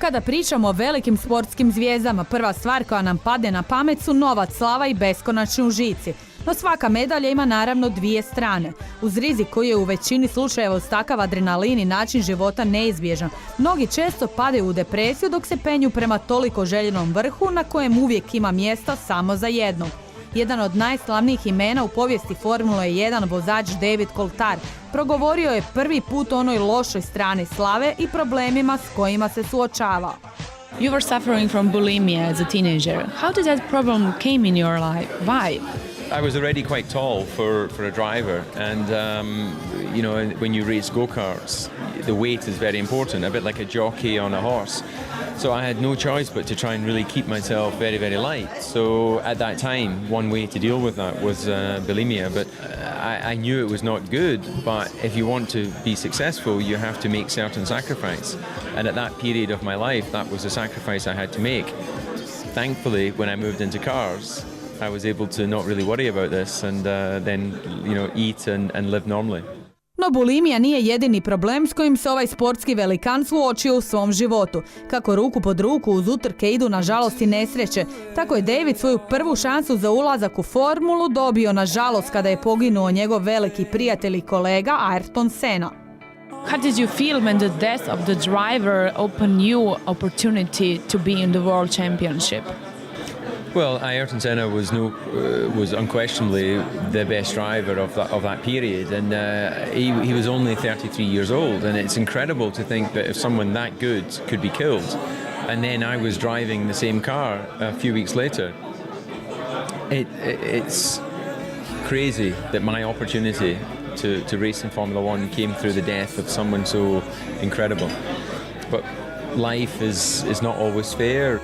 Kada pričamo o velikim sportskim zvijezdama, prva stvar koja nam padne na pamet su novac, slava i beskonačni užici. No svaka medalja ima naravno dvije strane. Uz rizik koji je u većini slučajeva uz takav adrenalin i način života neizbježan, mnogi često padaju u depresiju dok se penju prema toliko željenom vrhu na kojem uvijek ima mjesta samo za jednog. Jedan od najslavnijih imena u povijesti Formule 1, vozač David Coulthard, progovorio je prvi put o onoj lošoj strani slave i problemima s kojima se suočavao. You were suffering from bulimia as a teenager. How did that problem came in your life? Why? I was already quite tall for a driver, and when you race go-karts, the weight is very important, a bit like a jockey on a horse. So I had no choice but to try and really keep myself very, very light. So at that time, one way to deal with that was bulimia, but I knew it was not good, but if you want to be successful, you have to make certain sacrifice. And at that period of my life, that was a sacrifice I had to make. Thankfully, when I moved into cars, I was able to not really worry about this and then eat and live normally. No bulimija nije jedini problem s kojim se ovaj sportski velikan suočio u svom životu. Kako ruku pod ruku uz utrke idu nažalost i nesreće, tako je David svoju prvu šansu za ulazak u formulu dobio nažalost kada je poginuo njegov veliki prijatelj i kolega Ayrton Senna. How did you feel when the death of the driver opened you opportunity to be in the World Championship? Well, Ayrton Senna was unquestionably the best driver of that period, and he was only 33 years old, and it's incredible to think that if someone that good could be killed, and then I was driving the same car a few weeks later. It's crazy that my opportunity to race in Formula One came through the death of someone so incredible. But life is not always fair.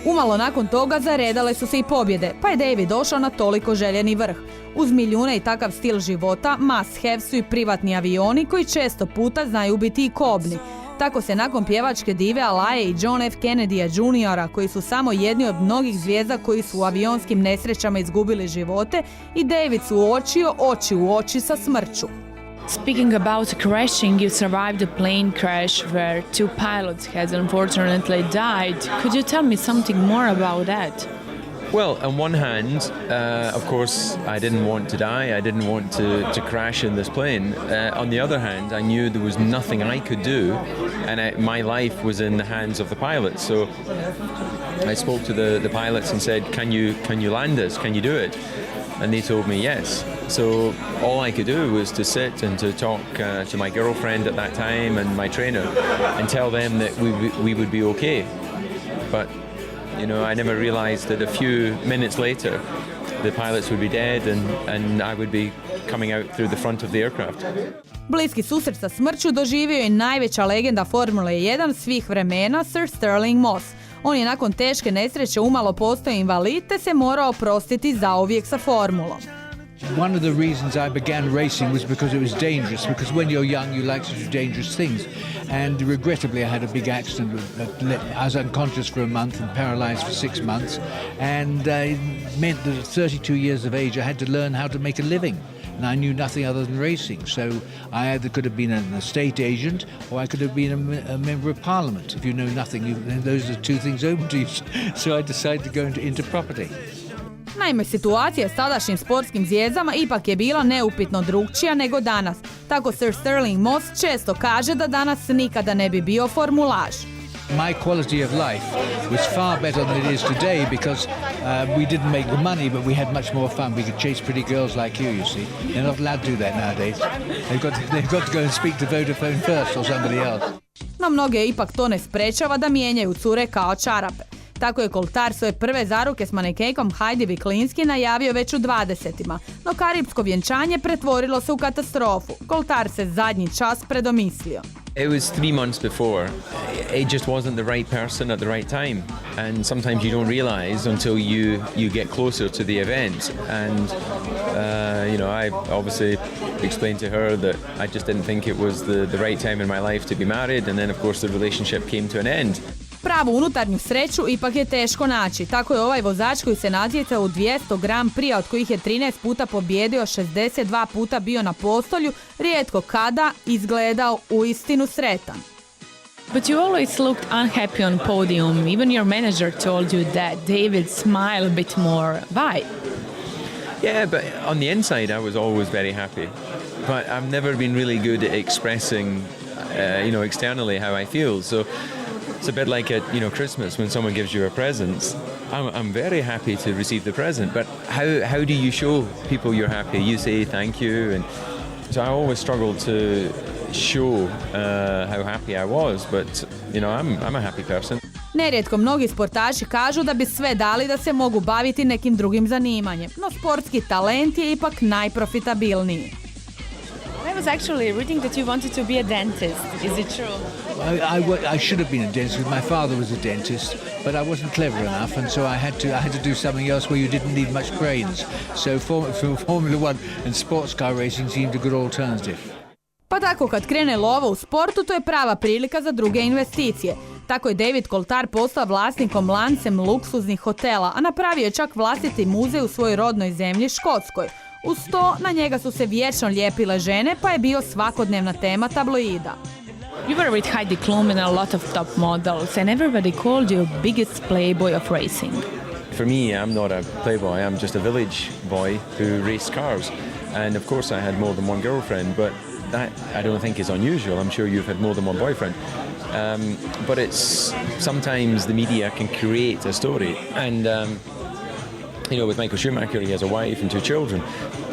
Umalo nakon toga zaredale su se i pobjede, pa je David došao na toliko željeni vrh. Uz milijune i takav stil života, must have su i privatni avioni koji često puta znaju biti i kobni. Tako se nakon pjevačke dive Alaje i John F. Kennedya Jr., koji su samo jedni od mnogih zvijezda koji su u avionskim nesrećama izgubili živote, i David suočio oči u oči sa smrću. Speaking about crashing, you survived a plane crash where two pilots had unfortunately died. Could you tell me something more about that? Well, on one hand, of course, I didn't want to die. I didn't want to crash in this plane. On the other hand, I knew there was nothing I could do, and my life was in the hands of the pilots. So I spoke to the pilots and said, "Can you land us? Can you do it?" And they told me yes. So all I could do was to sit and to talk to my girlfriend at that time and my trainer and tell them that we would be okay. But I never realized that a few minutes later the pilots would be dead and I would be coming out through the front of the aircraft. Bliski susret sa smrću doživio je najveća legenda Formule 1 svih vremena, Sir Stirling Moss. On je nakon teške nesreće umalo postao invalid te se morao oprostiti zauvijek sa formulom. One of the reasons I began racing was because it was dangerous, because when you're young you like to do dangerous things. And regrettably I had a big accident. I was unconscious for a month and paralyzed for 6 months, and it meant that at 32 years of age I had to learn how to make a living. And I knew nothing other than racing, so I either could have been an estate agent or I could have been a member of parliament. If you know nothing, those are two things open to you. So I decided to go into property. Naime, situacija s tadašnjim sportskim zvijezdama ipak je bila neupitno drukčija nego danas. Tako Sir Stirling Moss često kaže da danas nikada ne bi bio formulaž. My quality of life was far better than it is today because we didn't make the money, but we had much more fun. We could chase pretty girls like you see. They're not allowed to do that nowadays. They've got to go and speak to Vodafone first or somebody else. No mnoge ipak to ne sprečava da mijenjaju cure kao čarape. Tako je Coulthard svoje prve zaruke s manekenkom Heidi Viklinski najavio već u 20-ima, no karipsko vjenčanje pretvorilo se u katastrofu. Coulthard se zadnji čas predomislio. It was 3 months before. It just wasn't the right person at the right time. And sometimes you don't realize until you get closer to the event. And, I obviously explained to her that I just didn't think it was the right time in my life to be married. And then, of course, the relationship came to an end. Pravu unutarnju sreću ipak je teško naći. Tako je ovaj vozač koji se natjecao u 200 Grand Prix, od kojih je 13 puta pobjedio, 62 puta bio na postolju, rijetko kada izgledao uistinu sretan. But you always looked unhappy on podium. Even your manager told you that. David, smile a bit more. Why? Yeah, but on the inside, I was always very happy. But I've never been really good at expressing, externally how I feel. So it's a bit like at, Christmas when someone gives you a present. I'm very happy to receive the present, but how do you show people you're happy? You say thank you, and so I always struggled to show how happy I was, but I'm a happy person. Nerijetko mnogi sportaši kažu da bi sve dali da se mogu baviti nekim drugim zanimanjem, no sportski talent je ipak najprofitabilniji. I was actually reading that you wanted to be a dentist. Is it true? I should have been a dentist because my father was a dentist, but I wasn't clever enough, and so I had to do something else where you didn't need much brains. So Formula One and sports car racing seemed a good alternative. Pa tako kad krene lova u sportu, to je prava prilika za druge investicije. Tako je David Coulthard postao vlasnikom lancem luksuznih hotela, a napravio je čak vlastiti muzej u svojoj rodnoj zemlji Škotskoj. Uz to, na njega su se vječno lijepile žene, pa je bio svakodnevna tema tabloida. You were with Heidi Klum and a lot of top models, and everybody called you biggest playboy of racing. For me, I'm not a playboy. I'm just a village boy who raced cars. And of course I had more than one girlfriend, but that I don't think is unusual. I'm sure you've had more than one boyfriend. But it's sometimes the media can create a story. And, with Michael Schumacher, he has a wife and 2 children.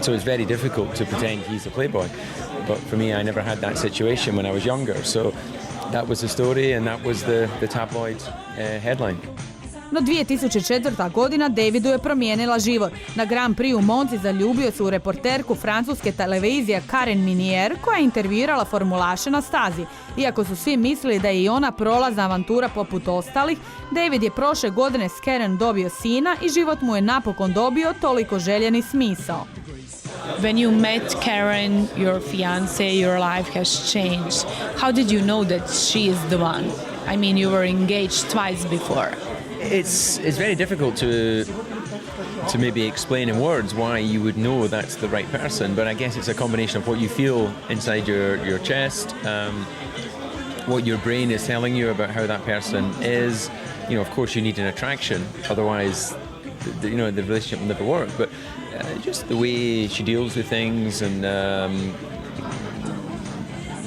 So it's very difficult to pretend he's a playboy. But for me, I never had that situation when I was younger. So that was the story and that was the tabloid headline. No 2004. godina Davidu je promijenila život. Na Grand Prix u Monci zaljubio se u reporterku francuske televizije Karen Minier, koja je intervjuirala formulaše na stazi. Iako su svi mislili da je i ona prolazna avantura poput ostalih, David je prošle godine s Karen dobio sina i život mu je napokon dobio toliko željeni smisao. When you met Karen, your fiancé, your life has changed. How did you know that she is the one? I mean, you were engaged twice before. It's very difficult to maybe explain in words why you would know that's the right person, but I guess it's a combination of what you feel inside your chest, what your brain is telling you about how that person is. Of course you need an attraction, otherwise the relationship will never work, but just the way she deals with things and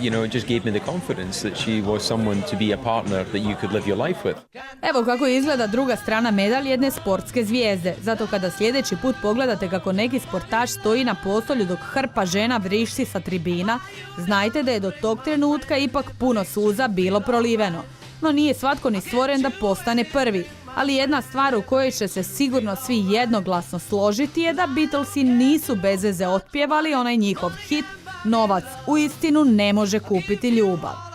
it just gave me the confidence that she was someone to be a partner that you could live your life with. Evo kako izgleda druga strana medalje jedne sportske zvijezde. Zato kada sljedeći put pogledate kako neki sportaš stoji na postolju dok hrpa žena vrišti sa tribina, znajte da je do tog trenutka ipak puno suza bilo proliveno. No nije svatko ni stvoren da postane prvi. Ali jedna stvar u kojoj će se sigurno svi jednoglasno složiti je da Beatlesi nisu bez veze otpjevali onaj njihov hit "Novac uistinu ne može kupiti ljubav".